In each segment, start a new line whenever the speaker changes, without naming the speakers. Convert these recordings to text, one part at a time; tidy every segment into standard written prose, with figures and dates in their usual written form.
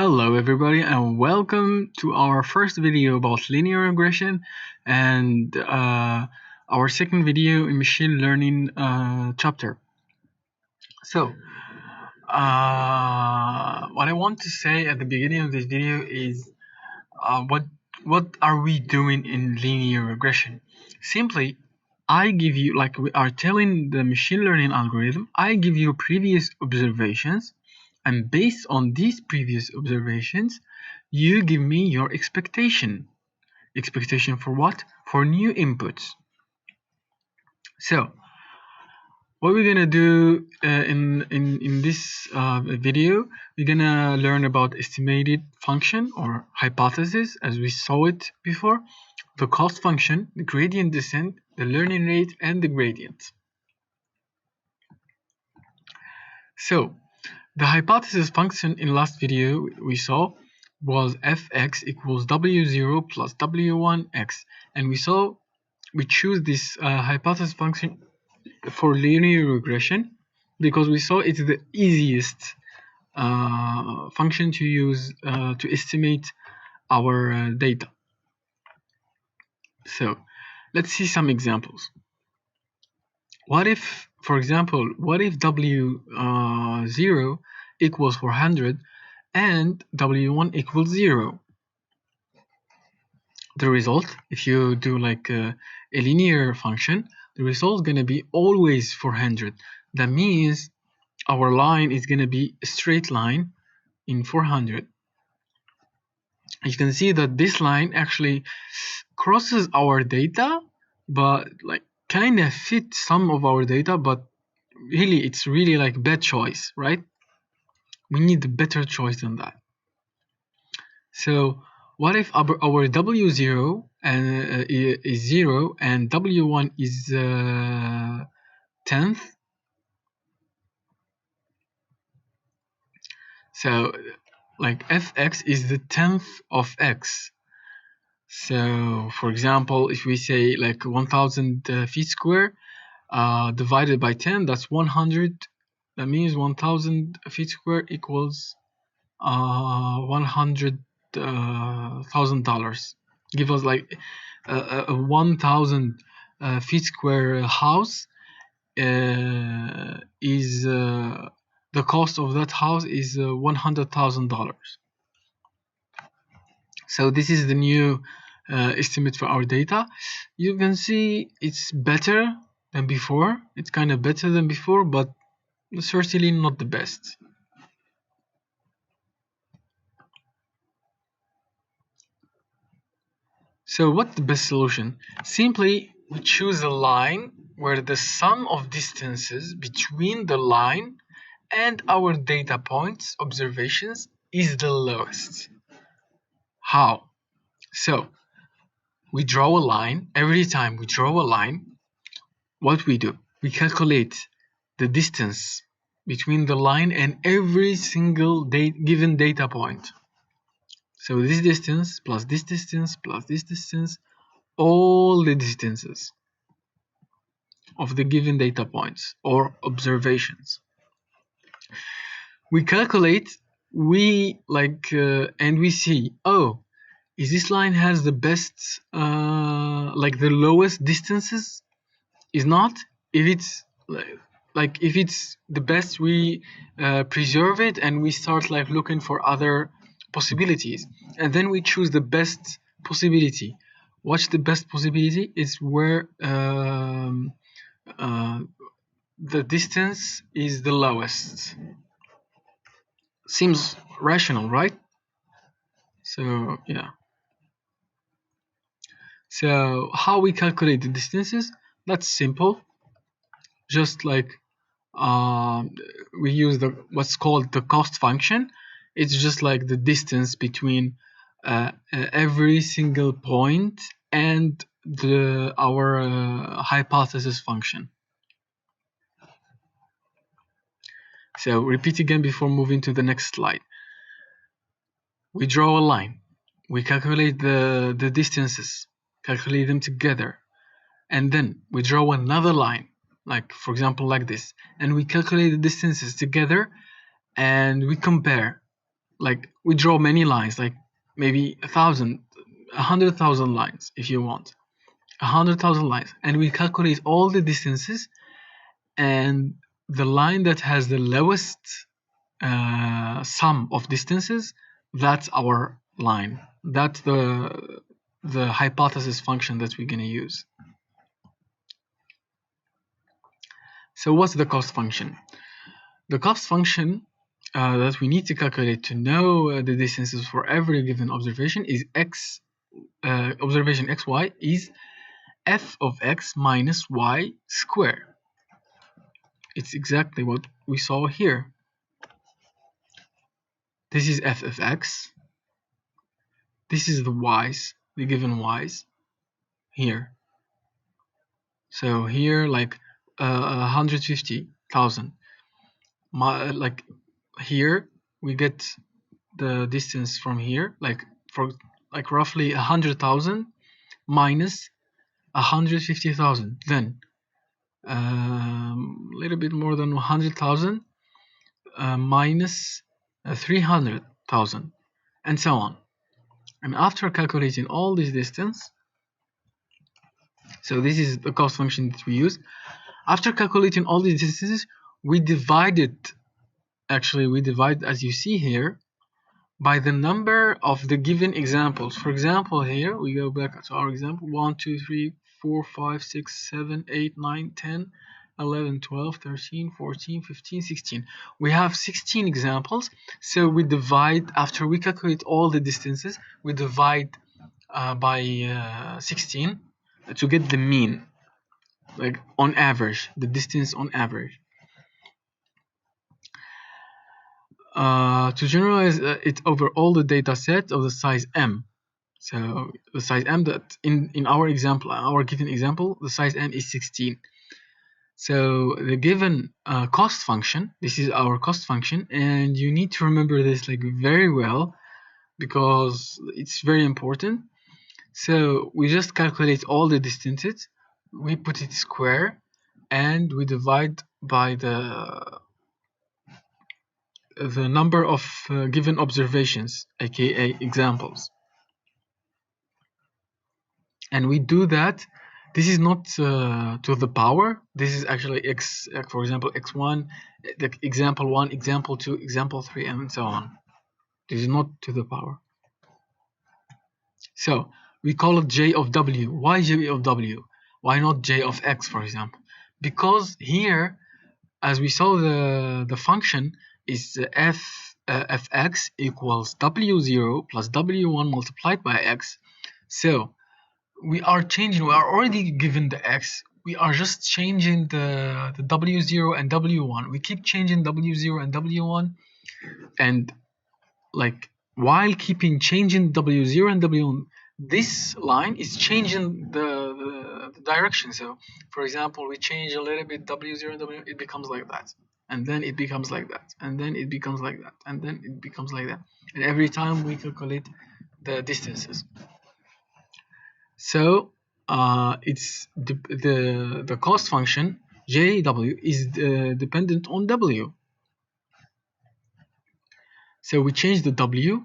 Hello everybody and welcome to our first video about linear regression and our second video in machine learning chapter. So what I want to say at the beginning of this video is what are we doing in linear regression? Simply, I give you, like we are telling the machine learning algorithm, I give you previous observations, and based on these previous observations, you give me your expectation. Expectation for what? For new inputs. So, what we're gonna do in this video, we're gonna learn about estimated function or hypothesis as we saw it before, the cost function, the gradient descent, the learning rate, and the gradient. So, the hypothesis function in last video we saw was fx equals w0 plus w1x, and we choose this hypothesis function for linear regression because we saw it's the easiest function to use to estimate our data. So let's see some examples. What if, for example, w0 equals 400 and w1 equals 0? The result, if you do like a linear function, the result is going to be always 400. That means our line is going to be a straight line in 400. You can see that this line actually crosses our data, but like kind of fit some of our data, but really it's really like bad choice, right? We need a better choice than that. So what if our w0 is 0 and w1 is 10th? So like fx is the 10th of x. So for example, if we say like 1000 feet square divided by 10, that's 100. That means 1000 feet square equals $100,000. Give us like a 1000 feet square house is the cost of that house is $100,000. So this is the new estimate for our data. You can see it's better than before. It's kind of better than before, but certainly not the best. So what's the best solution? Simply, we choose a line where the sum of distances between the line and our data points observations is the lowest. How? So we draw a line. Every time we draw a line, what we do? We calculate the distance between the line and every single given data point. So this distance plus this distance plus this distance, all the distances of the given data points or observations. We calculate, and we see, oh, is this line has the best, like the lowest distances? Is not. If it's if it's the best, we preserve it and we start like looking for other possibilities, and then we choose the best possibility. What's the best possibility? Is where the distance is the lowest. Seems rational, right? So yeah. So how we calculate the distances? That's simple. Just like we use what's called the cost function. It's just like the distance between every single point and our hypothesis function. So repeat again before moving to the next slide. We draw a line. We calculate the distances, calculate them together, and then we draw another line, like for example like this, and we calculate the distances together and we compare. like we draw many lines, like maybe 100,000 lines if you want, 100,000 lines, and we calculate all the distances, and the line that has the lowest sum of distances, that's our line. That's the hypothesis function that we're going to use. So what's the cost function? The cost function that we need to calculate to know the distances for every given observation is observation xy is f of x minus y squared. It's exactly what we saw here. This is f of x. This is the y's, the given y's here. So here, like 150,000. Like here, we get the distance from here, like for like roughly 100,000 minus 150,000. Then a little bit more than 100,000 minus 300,000, and so on. And after calculating all this distance, so this is the cost function that we use. After calculating all these distances, we divide it. Actually, we divide, as you see here, by the number of the given examples. For example, here we go back to our example: 1, 2, 3, 4, 5, 6, 7, 8, 9, 10, 11, 12, 13, 14, 15, 16. We have 16 examples. So we divide, after we calculate all the distances, we divide by 16 to get the mean, like on average, the distance on average. To generalize it over all the data set of the size m. So the size m, that in our example, our given example, the size m is 16. So the given cost function, this is our cost function, and you need to remember this like very well because it's very important. So we just calculate all the distances, we put it square, and we divide by the number of given observations, aka examples. And we do that. This is not to the power. This is actually x, for example, x1, the example 1, example 2, example 3, and so on. This is not to the power. So we call it j of w. Why j of w? Why not j of x, for example? Because here, as we saw, the function is fx equals w0 plus w1 multiplied by x. So we are already given the x. We are just changing the w0 and w1. We keep changing w0 and w1, and like while changing w0 and w1, this line is changing the direction. So for example, we change a little bit w0 and w1, it becomes like that, and then it becomes like that, and then it becomes like that, and then it becomes like that, and every time we calculate the distances. So it's the cost function jw is dependent on w. So we change the w.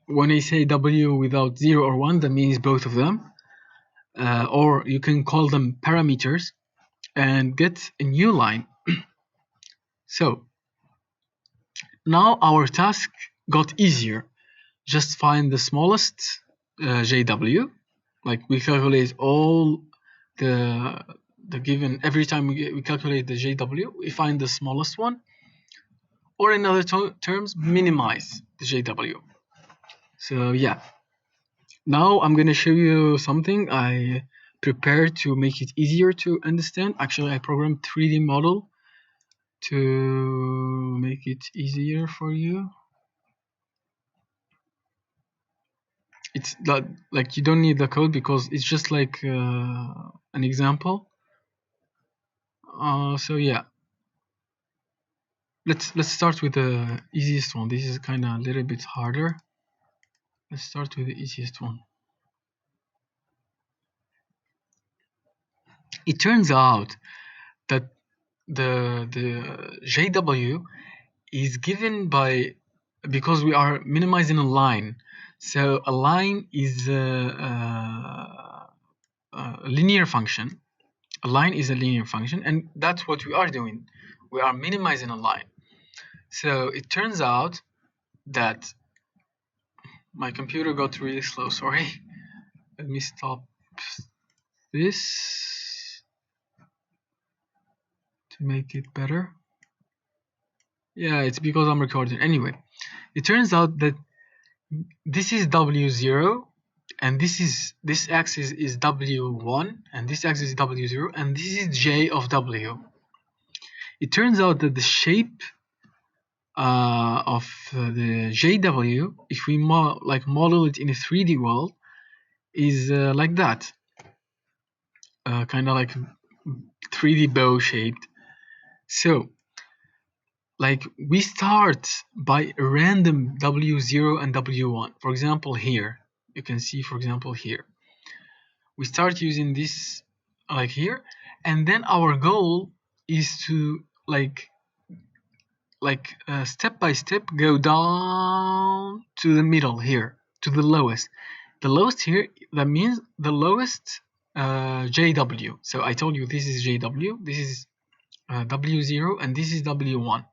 When I say w without 0 or 1, that means both of them, or you can call them parameters, and get a new line. So now our task got easier. Just find the smallest jw. Like we calculate all the given, every time we calculate the jw, we find the smallest one, or in other terms, minimize the jw. So yeah, now I'm gonna show you something I prepared to make it easier to understand. Actually, I programmed 3D model to make it easier for you. It's that, like, you don't need the code because it's just like an example. So yeah, let's start with the easiest one. This is kind of a little bit harder. Let's start with the easiest one. It turns out that the JW is given by because we are minimizing a line. So a line is a linear function. A line is a linear function, and that's what we are doing. We are minimizing a line. So it turns out that my computer got really slow. Sorry. Let me stop this to make it better. Yeah, it's because I'm recording. Anyway, it turns out that this is W0, and this axis is W1, and this axis is W0, and this is J of W. It turns out that the shape of the JW, if we model it in a 3D world, is like that, kind of like 3D bow shaped. So like we start by a random W0 and W1. For example, here you can see, for example, here we start using this like here, and then our goal is to step by step go down to the middle here, to the lowest. The lowest here, that means the lowest JW. So I told you this is JW, this is W0, and this is W1.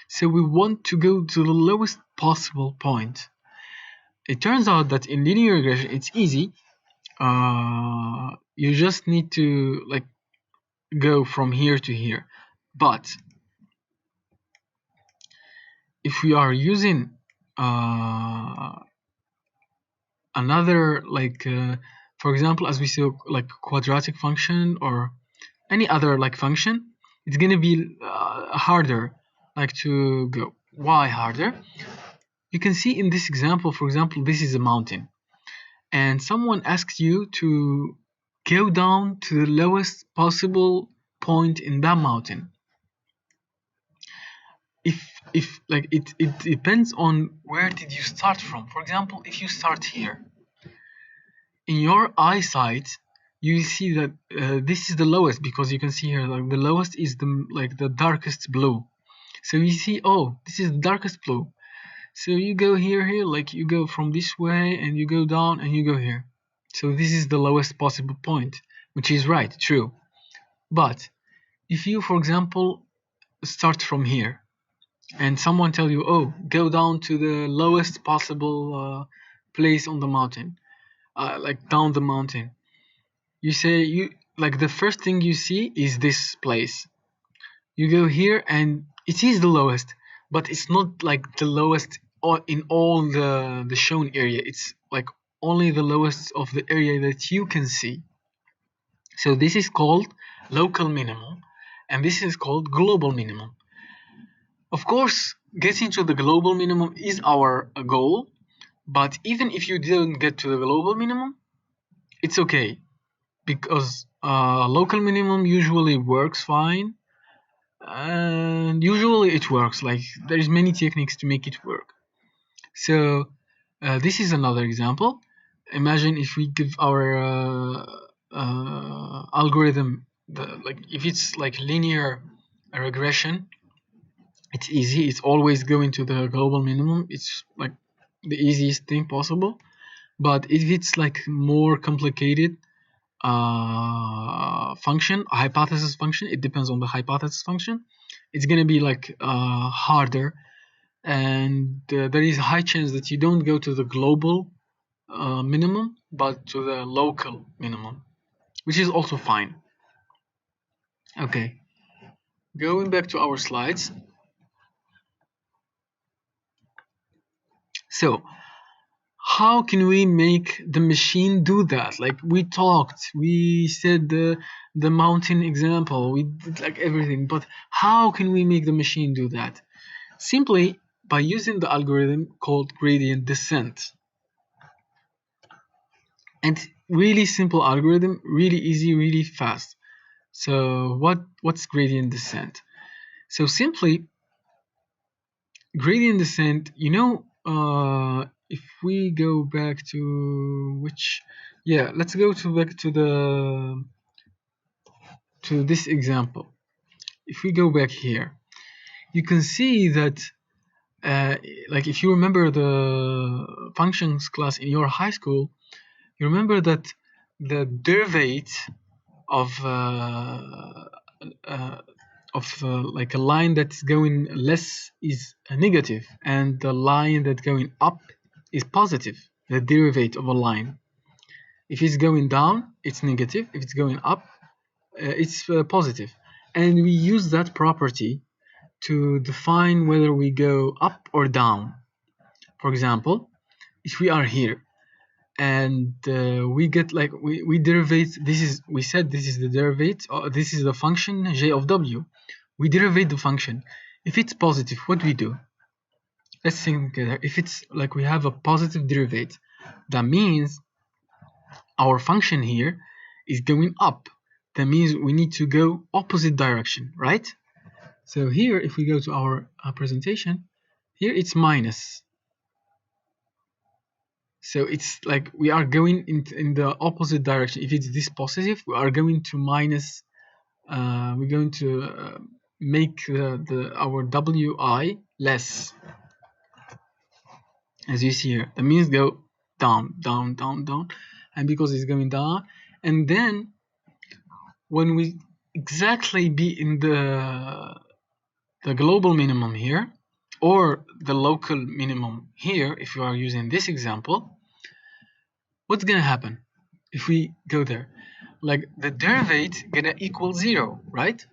So we want to go to the lowest possible point. It turns out that in linear regression it's easy. You just need to go from here to here. But if we are using another for example, as we saw, like quadratic function or any other function, it's gonna be harder to go. Why harder? You can see in this example, for example, this is a mountain, and someone asks you to go down to the lowest possible point in that mountain. If it depends on where did you start from. For example, if you start here, in your eyesight you see that this is the lowest, because you can see here the lowest is the darkest blue. So you see, oh, this is the darkest blue. So you go here, you go from this way and you go down and you go here. So this is the lowest possible point, which is right, true. But if you, for example, start from here and someone tell you, oh, go down to the lowest possible place on the mountain, down the mountain, you say, the first thing you see is this place. You go here and it is the lowest, but it's not the lowest in all the shown area. It's only the lowest of the area that you can see. So this is called local minimum, and this is called global minimum. Of course, getting to the global minimum is our goal, but even if you didn't get to the global minimum, it's okay, because local minimum usually works fine, and usually it works. There's many techniques to make it work. So this is another example. Imagine if we give our algorithm if it's linear regression, it's easy. It's always going to the global minimum. It's the easiest thing possible. But if it's more complicated function, a hypothesis function, it depends on the hypothesis function, it's gonna be harder, and there is a high chance that you don't go to the global minimum but to the local minimum, which is also fine. Okay, going back to our slides. So how can we make the machine do that? We talked, we said the mountain example, we did everything, but how can we make the machine do that? Simply by using the algorithm called gradient descent. And really simple algorithm, really easy, really fast. So what's gradient descent? So simply, gradient descent, if we go back to let's go back to this example. If we go back here, you can see that like if you remember the functions class in your high school, you remember that the derivative of like a line that's going less is a negative, and the line that's going up is positive. The derivative of a line, if it's going down, it's negative. If it's going up, it's positive. And we use that property to define whether we go up or down. For example, if we are here and we get like we derivate, we said this is the derivative, this is the function j of w. We derivate the function. If it's positive, what do we do? Let's think together. If it's like we have a positive derivative, that means our function here is going up. That means we need to go opposite direction, right? So here, if we go to our presentation, here it's minus. So it's like we are going in the opposite direction. If it's this positive, we are going to minus. We're going to make our wi less, as you see here. That means go down, down, down, down, and because it's going down, and then when we exactly be in the global minimum here, or the local minimum here, if you are using this example, what's gonna happen if we go there? Like the derivative gonna equal 0, right?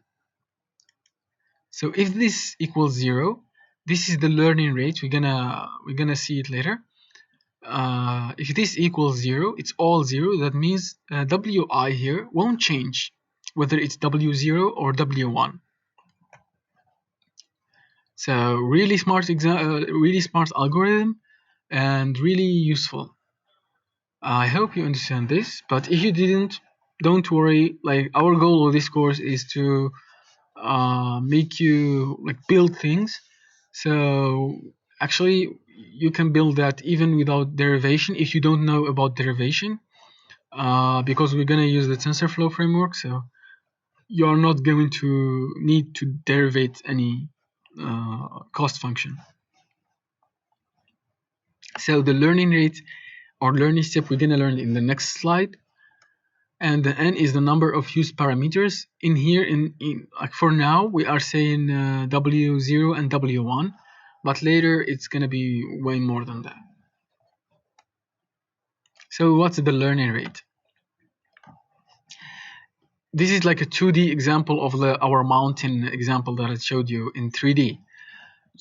So if this equals 0, this is the learning rate. We're gonna see it later. If this equals 0, it's all 0. That means wi here won't change, whether it's w0 or w1. So really smart algorithm, and really useful. I hope you understand this, but if you didn't, don't worry. Like our goal of this course is to make you like build things. So actually, you can build that even without derivation if you don't know about derivation, because we're gonna use the TensorFlow framework. So you are not going to need to derivate any cost function. So the learning rate or learning step we're gonna learn in the next slide, and the n is the number of used parameters. In here, in like for now, we are saying w0 and w1, but later it's gonna be way more than that. So what's the learning rate? This is like a 2D example of our mountain example that I showed you in 3D,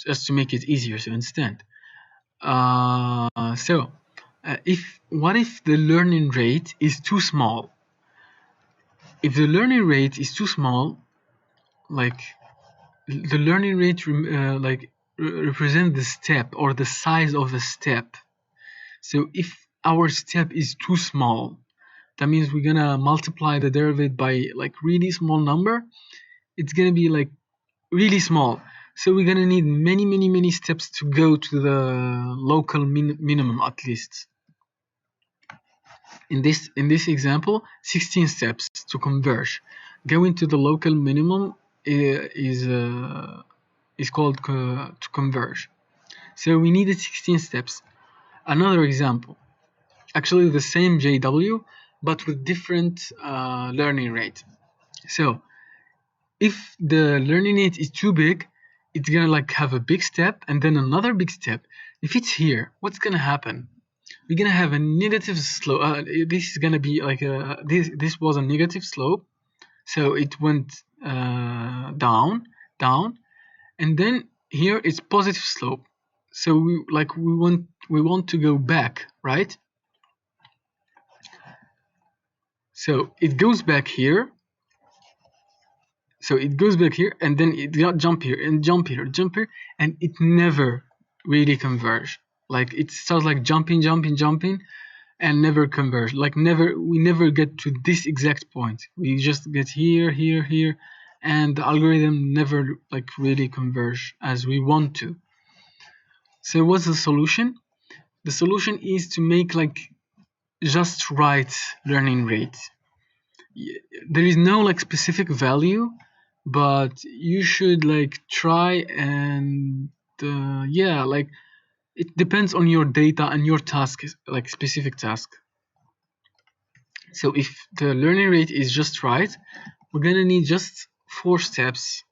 just to make it easier to understand. What if the learning rate is too small? If the learning rate is too small, like the learning rate represent the step or the size of the step. So if our step is too small, that means we're gonna multiply the derivative by like really small number. It's gonna be like really small. So we're gonna need many steps to go to the local minimum at least. In this example, 16 steps to converge. Going to the local minimum is called to converge. So we needed 16 steps. Another example, actually the same JW, but with different learning rate. So if the learning rate is too big, it's gonna like have a big step and then another big step. If it's here, what's gonna happen? We're gonna have a negative slope. This is gonna be like this was a negative slope, so it went down, and then here it's positive slope. So we want to go back, right? So it goes back here. So it goes back here, and then it jump here and jump here, and it never really converge. Like it starts like jumping, and never converge. Like we never get to this exact point. We just get here, and the algorithm never like really converge as we want to. So what's the solution? The solution is to make like just right learning rate. There is no like specific value, but you should like try and yeah, like it depends on your data and your task, like specific task. So if the learning rate is just right, we're gonna need just 4 steps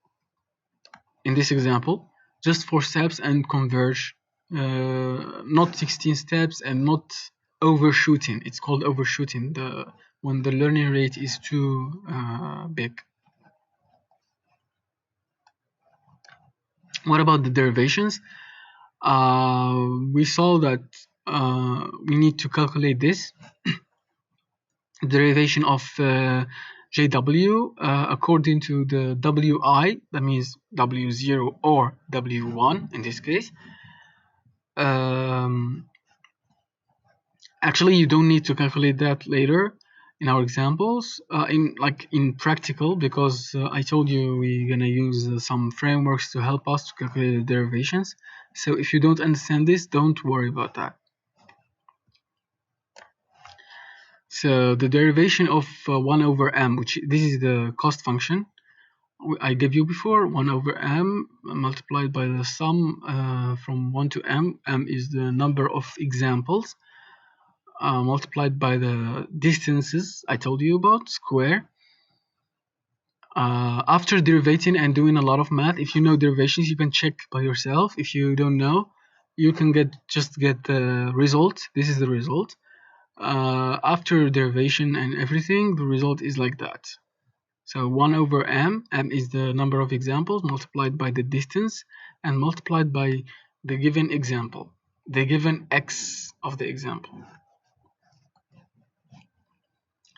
in this example, just 4 steps and converge, not 16 steps and not overshooting. It's called overshooting when the learning rate is too big. What about the derivations? We saw that we need to calculate this derivation of JW according to the WI, that means W0 or W1 in this case. Actually, you don't need to calculate that later in our examples, in practical, because I told you we're gonna use some frameworks to help us to calculate the derivations. So if you don't understand this, don't worry about that. So the derivation of 1 over m, which this is the cost function I gave you before, 1 over m multiplied by the sum from 1 to m. M is the number of examples, multiplied by the distances I told you about, square. After derivating and doing a lot of math, if you know derivations, you can check by yourself. If you don't know, you can just get the result. This is the result. After derivation and everything, the result is like that. So 1 over m is the number of examples multiplied by the distance and multiplied by the given example, the given x of the example.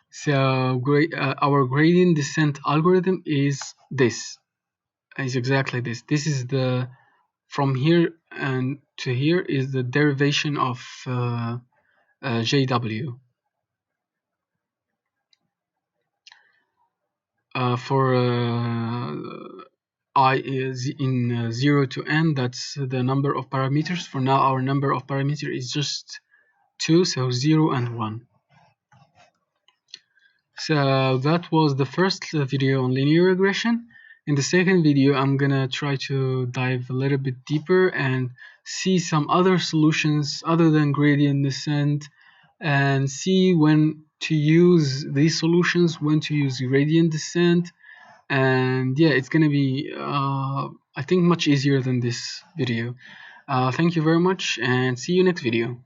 So our gradient descent algorithm is exactly this. This is the, from here and to here is the derivation of JW. For I is in 0 to n, that's the number of parameters. For now, our number of parameters is just 2, so 0 and 1. So that was the first video on linear regression. In the second video, I'm gonna try to dive a little bit deeper and see some other solutions other than gradient descent, and see when to use these solutions, when to use gradient descent. And yeah, it's gonna be I think much easier than this video. Thank you very much, and see you next video.